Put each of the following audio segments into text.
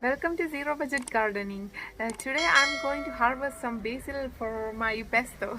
Welcome to Zero Budget Gardening. Today I'm going to harvest some basil for my pesto.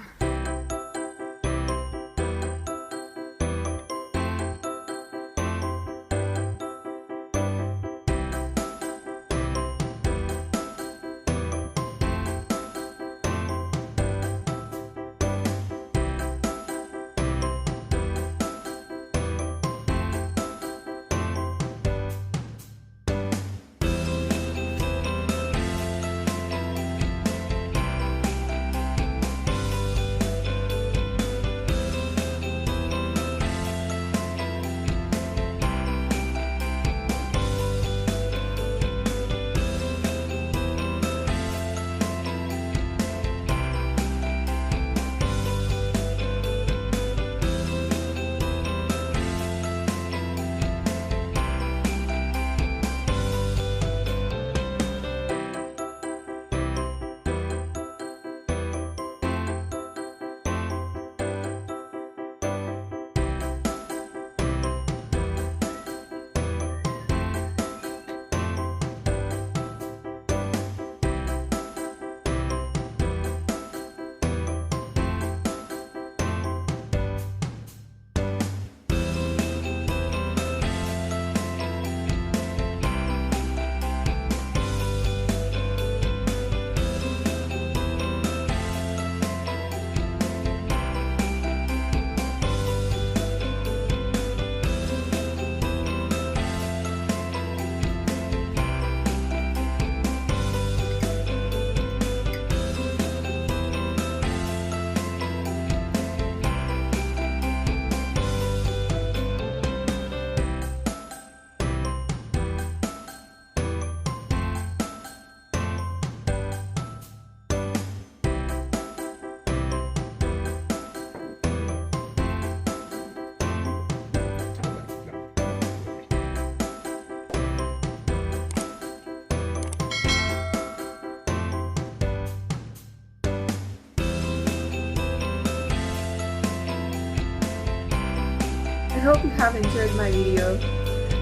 I hope you have enjoyed my video.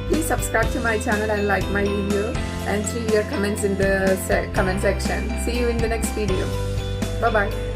Please subscribe to my channel and like my video and leave your comments in the comment section. See you in the next video. Bye bye.